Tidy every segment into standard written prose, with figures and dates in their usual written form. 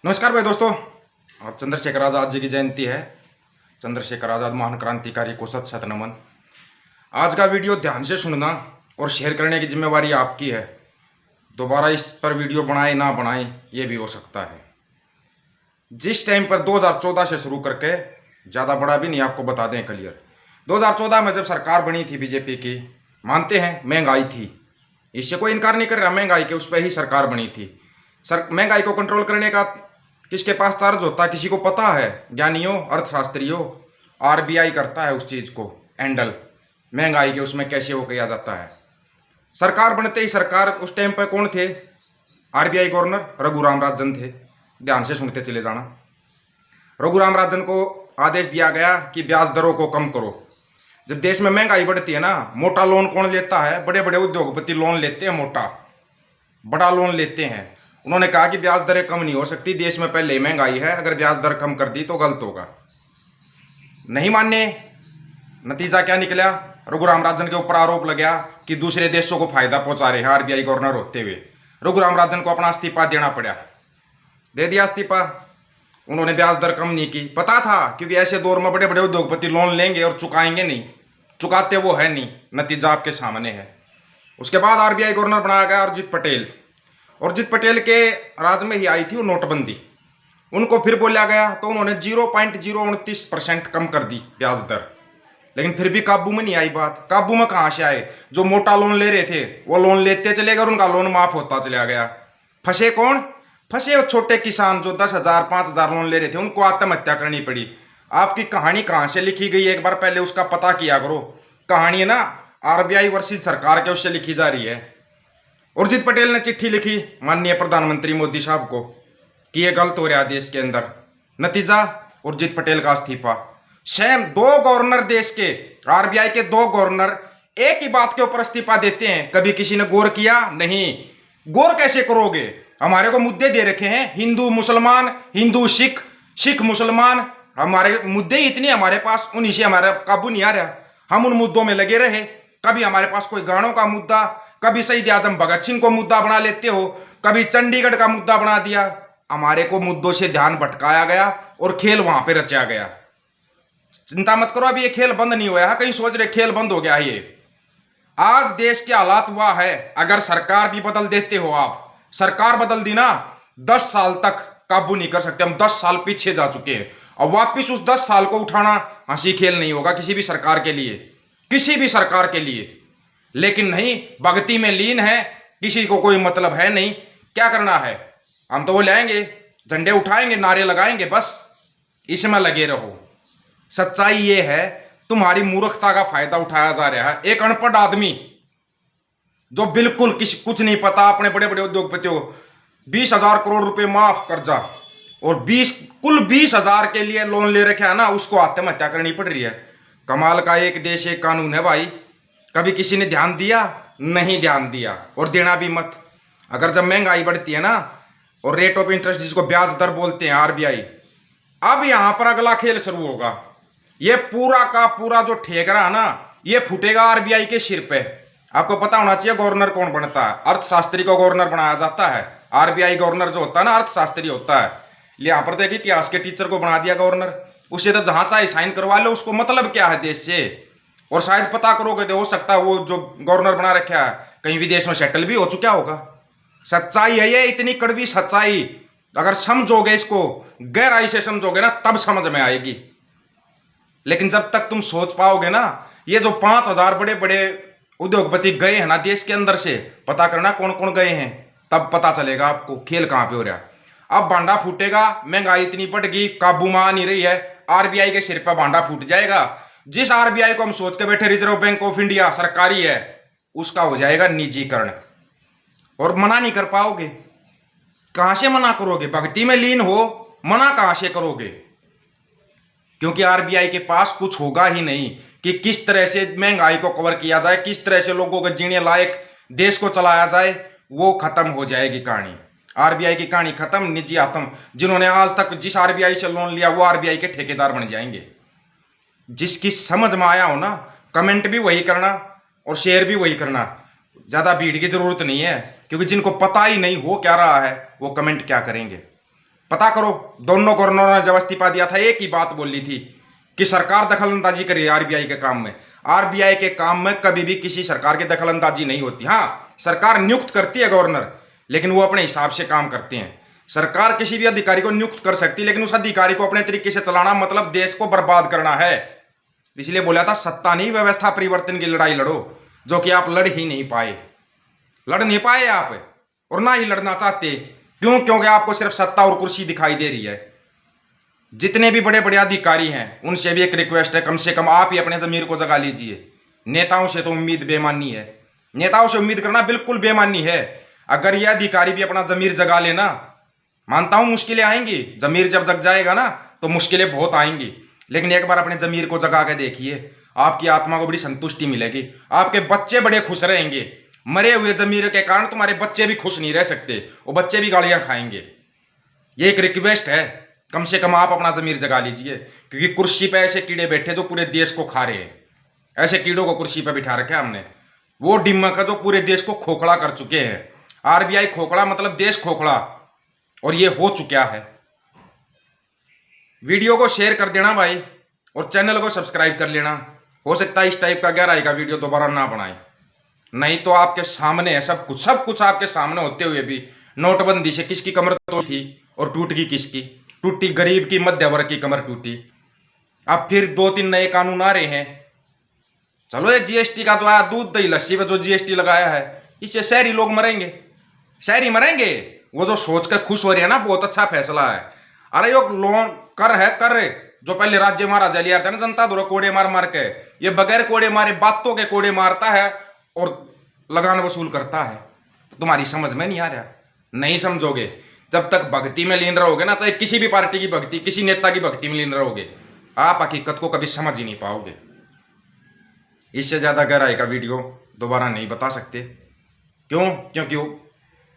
नमस्कार भाई दोस्तों। आज चंद्रशेखर आज़ाद जी की जयंती है। चंद्रशेखर आज़ाद महान क्रांतिकारी को शत शत नमन। आज का वीडियो ध्यान से सुनना और शेयर करने की जिम्मेवारी आपकी है। दोबारा इस पर वीडियो बनाए ना बनाए ये भी हो सकता है। जिस टाइम पर 2014 से शुरू करके, ज़्यादा बड़ा भी नहीं, आपको बता दें क्लियर, 2014 में जब सरकार बनी थी बीजेपी की, मानते हैं महंगाई थी, इससे कोई इनकार नहीं कर रहा, महंगाई के उस पर ही सरकार बनी थी। महंगाई को कंट्रोल करने का किसके पास चार्ज होता है, किसी को पता है? ज्ञानियों, अर्थशास्त्रियों। आरबीआई करता है उस चीज़ को हैंडल, महंगाई के उसमें कैसे वो किया जाता है। सरकार बनते ही सरकार उस टाइम पर कौन थे? आरबीआई गवर्नर रघुराम राजन थे। ध्यान से सुनते चले जाना। रघुराम राजन को आदेश दिया गया कि ब्याज दरों को कम करो। जब देश में महंगाई बढ़ती है ना, मोटा लोन कौन लेता है? बड़े बड़े उद्योगपति लोन लेते हैं, मोटा बड़ा लोन लेते हैं। उन्होंने कहा कि ब्याज दरें कम नहीं हो सकती, देश में पहले ही महंगाई है, अगर ब्याज दर कम कर दी तो गलत होगा। नहीं माने, नतीजा क्या निकला? रघुराम राजन के ऊपर आरोप लगा कि दूसरे देशों को फायदा पहुंचा रहे हैं आरबीआई गवर्नर होते हुए। रघुराम राजन को अपना इस्तीफा देना पड़ा। दे दिया इस्तीफा। उन्होंने ब्याज दर कम नहीं की, पता था, क्योंकि ऐसे दौर में बड़े बड़े उद्योगपति लोन लेंगे और चुकाएंगे नहीं, चुकाते वो है नहीं। नतीजा आपके सामने है। उसके बाद आरबीआई गवर्नर बनाया गया उर्जित पटेल। उर्जित पटेल के राज में ही आई थी वो नोटबंदी। उनको फिर बोला गया तो उन्होंने 0.029% कम कर दी ब्याज दर, लेकिन फिर भी काबू में नहीं आई बात। काबू में कहाँ से आए? जो मोटा लोन ले रहे थे वो लोन लेते चले गए और उनका लोन माफ होता चला गया। फंसे कौन? फंसे वो छोटे किसान जो 10,000 5,000 लोन ले रहे थे, उनको आत्महत्या करनी पड़ी। आपकी कहानी कहाँ से लिखी गई है, एक बार पहले उसका पता किया करो। कहानी है ना आरबीआई वर्सेस सरकार के, उससे लिखी जा रही है। उर्जित पटेल ने चिट्ठी लिखी माननीय प्रधानमंत्री मोदी साहब को कि ये गलत हो रहा है देश के अंदर। नतीजा उर्जित पटेल का इस्तीफा। सेम दो गवर्नर, देश के आरबीआई के दो गवर्नर एक ही बात के ऊपर इस्तीफा देते हैं। कभी किसी ने गौर किया? नहीं। गौर कैसे करोगे? हमारे को मुद्दे दे रखे हैं, हिंदू मुसलमान, हिंदू सिख, सिख मुसलमान, हमारे मुद्दे ही इतने हमारे पास, उन्हीं से हमारा काबू नहीं आ रहा। हम उन मुद्दों में लगे रहे। कभी हमारे पास कोई गानों का मुद्दा, कभी शहीद आजम भगत सिंह को मुद्दा बना लेते हो, कभी चंडीगढ़ का मुद्दा बना दिया। हमारे को मुद्दों से ध्यान भटकाया गया और खेल वहां पे रचा गया। चिंता मत करो, अभी ये खेल बंद नहीं हुआ है। कहीं सोच रहे खेल बंद हो गया है। ये आज देश के हालात हुआ है, अगर सरकार भी बदल देते हो आप, सरकार बदल दी ना, 10 साल तक काबू नहीं कर सकते। हम 10 साल पीछे जा चुके हैं। अब वापिस उस 10 साल को उठाना हंसी खेल नहीं होगा किसी भी सरकार के लिए, किसी भी सरकार के लिए। लेकिन नहीं, भक्ति में लीन है, किसी को कोई मतलब है नहीं। क्या करना है? हम तो वो लाएंगे, झंडे उठाएंगे, नारे लगाएंगे, बस इसमें लगे रहो। सच्चाई ये है, तुम्हारी मूर्खता का फायदा उठाया जा रहा है। एक अनपढ़ आदमी जो बिल्कुल कुछ नहीं पता, अपने बड़े बड़े उद्योगपतियों 20,000 करोड़ रुपए माफ कर्जा और कुल 20,000 के लिए लोन ले रखे है ना, उसको आत्महत्या करनी पड़ रही है। कमाल का एक देश एक कानून है भाई। कभी किसी ने ध्यान दिया? नहीं ध्यान दिया, और देना भी मत। अगर जब महंगाई बढ़ती है ना, और रेट ऑफ इंटरेस्ट जिसको ब्याज दर बोलते हैं आरबीआई, अब यहां पर अगला खेल शुरू होगा। ये पूरा का पूरा जो ठेकरा है ना, ये फूटेगा आरबीआई के सिर पे। आपको पता होना चाहिए गवर्नर कौन बनता है। अर्थशास्त्री को गवर्नर बनाया जाता है। आरबीआई गवर्नर जो होता है ना, अर्थशास्त्री होता है। यहां पर देखिए, इतिहास के टीचर को बना दिया गवर्नर। उससे तो जहां चाहे साइन करवा लो, उसको मतलब क्या है देश से। और शायद पता करोगे तो हो सकता है वो जो गवर्नर बना रखा है कहीं विदेश में सेटल भी हो चुका होगा। सच्चाई है ये, इतनी कड़वी सच्चाई। अगर समझोगे, इसको गहराई से समझोगे ना, तब समझ में आएगी। लेकिन जब तक तुम सोच पाओगे ना, ये जो 5,000 बड़े बड़े उद्योगपति गए हैं ना देश के अंदर से, पता करना कौन कौन गए हैं, तब पता चलेगा आपको खेल कहां पे हो रहा है। अब भांडा फूटेगा। महंगाई इतनी बढ़ गई, काबू में आ नहीं रही है, आरबीआई के सिर पर भांडा फूट जाएगा। जिस आरबीआई को हम सोच के बैठे रिजर्व बैंक ऑफ इंडिया सरकारी है, उसका हो जाएगा निजीकरण। और मना नहीं कर पाओगे। कहां से मना करोगे? भक्ति में लीन हो, मना कहां से करोगे? क्योंकि आरबीआई के पास कुछ होगा ही नहीं कि किस तरह से महंगाई को कवर किया जाए, किस तरह से लोगों को जीने लायक देश को चलाया जाए। वो खत्म हो जाएगी कहानी। आरबीआई की कहानी खत्म। निजी आत्म जिन्होंने आज तक जिस आरबीआई से लोन लिया, वो आरबीआई के ठेकेदार बन जाएंगे। जिसकी समझ में आया हो ना, कमेंट भी वही करना और शेयर भी वही करना। ज़्यादा भीड़ की जरूरत नहीं है, क्योंकि जिनको पता ही नहीं हो क्या रहा है, वो कमेंट क्या करेंगे। पता करो, दोनों गवर्नरों ने जब इस्तीफा दिया था एक ही बात बोली थी कि सरकार दखलंदाजी करे आरबीआई के काम में। आरबीआई के काम में कभी भी किसी सरकार की दखलंदाजी नहीं होती। हाँ, सरकार नियुक्त करती है गवर्नर, लेकिन वो अपने हिसाब से काम करते हैं। सरकार किसी भी अधिकारी को नियुक्त कर सकती है, लेकिन उस अधिकारी को अपने तरीके से चलाना मतलब देश को बर्बाद करना है। इसलिए बोला था, सत्ता नहीं व्यवस्था परिवर्तन की लड़ाई लड़ो, जो कि आप लड़ ही नहीं पाए। लड़ नहीं पाए आप, और ना ही लड़ना चाहते। क्यों? क्योंकि आपको सिर्फ सत्ता और कुर्सी दिखाई दे रही है। जितने भी बड़े बड़े अधिकारी हैं उनसे भी एक रिक्वेस्ट है, कम से कम आप ही अपने जमीर को जगा लीजिए। नेताओं से तो उम्मीद बेमानी है, नेताओं से उम्मीद करना बिल्कुल बेमानी है। अगर ये अधिकारी भी अपना जमीर जगा लेना, मानता हूं मुश्किलें आएंगी, जमीर जब जग जाएगा ना तो मुश्किलें बहुत आएंगी, लेकिन एक बार अपने जमीर को जगा के देखिए, आपकी आत्मा को बड़ी संतुष्टि मिलेगी, आपके बच्चे बड़े खुश रहेंगे। मरे हुए जमीर के कारण तुम्हारे बच्चे भी खुश नहीं रह सकते, वो बच्चे भी गालियां खाएंगे। ये एक रिक्वेस्ट है, कम से कम आप अपना जमीर जगा लीजिए, क्योंकि कुर्सी पे ऐसे कीड़े बैठे जो पूरे देश को खा रहे हैं। ऐसे कीड़ों को कुर्सी पे बिठा रखा है हमने, वो डिम्मक जो पूरे देश को खोखला कर चुके हैं। आरबीआई खोखला मतलब देश खोखला, और ये हो चुका है। वीडियो को शेयर कर देना भाई, और चैनल को सब्सक्राइब कर लेना। हो सकता है इस टाइप का गहराई का वीडियो दोबारा ना बनाए, नहीं तो आपके सामने है सब कुछ आपके सामने होते हुए भी। नोटबंदी से किसकी कमर तोड़ी थी और टूट गई किसकी? टूटी गरीब की, मध्य वर्ग की कमर टूटी। अब फिर 2-3 नए कानून आ रहे हैं। चलो ये जीएसटी का जो आया, दूध दही लस्सी पे जो जीएसटी लगाया है, इससे शहरी लोग मरेंगे, शहरी मरेंगे। वो जो सोच कर खुश हो रही है ना, बहुत अच्छा फैसला है। अरे यो लोन कर है, कर जो पहले राज्य महाराजा लिया था ना जनता द्वारा कोड़े मार मार के, ये बगैर कोड़े मारे बातों के कोड़े मारता है और लगान वसूल करता है। तुम्हारी समझ में नहीं आ रहा, नहीं समझोगे। जब तक भक्ति में लीन रहोगे ना, चाहे किसी भी पार्टी की भक्ति, किसी नेता की भक्ति में लीन रहोगे, आप हकीकत को कभी समझ ही नहीं पाओगे। इससे ज्यादा गहराई का वीडियो दोबारा नहीं बता सकते। क्यों? क्योंकि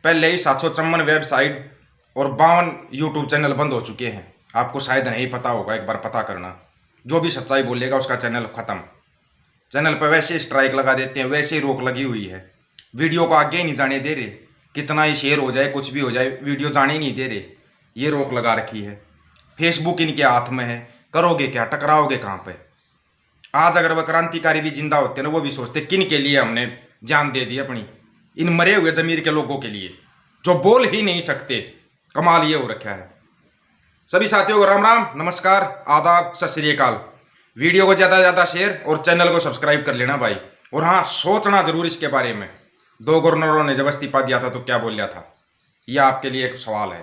पहले ही 754 वेबसाइट और 52 यूट्यूब चैनल बंद हो चुके हैं। आपको शायद नहीं पता होगा, एक बार पता करना। जो भी सच्चाई बोलेगा उसका चैनल खत्म। चैनल पर वैसे स्ट्राइक लगा देते हैं, वैसे ही रोक लगी हुई है। वीडियो को आगे नहीं जाने दे रहे, कितना ही शेयर हो जाए, कुछ भी हो जाए, वीडियो जाने ही नहीं दे रहे। ये रोक लगा रखी है। फेसबुक इनके हाथ में है, करोगे क्या? टकराओगे कहाँ पे? आज अगर वह क्रांतिकारी भी जिंदा होते ना, वो भी सोचते किन के लिए हमने जान दे दी अपनी, इन मरे हुए जमीर के लोगों के लिए जो बोल ही नहीं सकते। कमाल ये हो रखा है। सभी साथियों को राम राम, नमस्कार, आदाब, सत श्री अकाल। वीडियो को ज़्यादा से ज़्यादा शेयर और चैनल को सब्सक्राइब कर लेना भाई। और हाँ, सोचना जरूर इसके बारे में, 2 गवर्नरों ने जब इस्तीफा दिया था तो क्या बोल लिया था, यह आपके लिए एक सवाल है।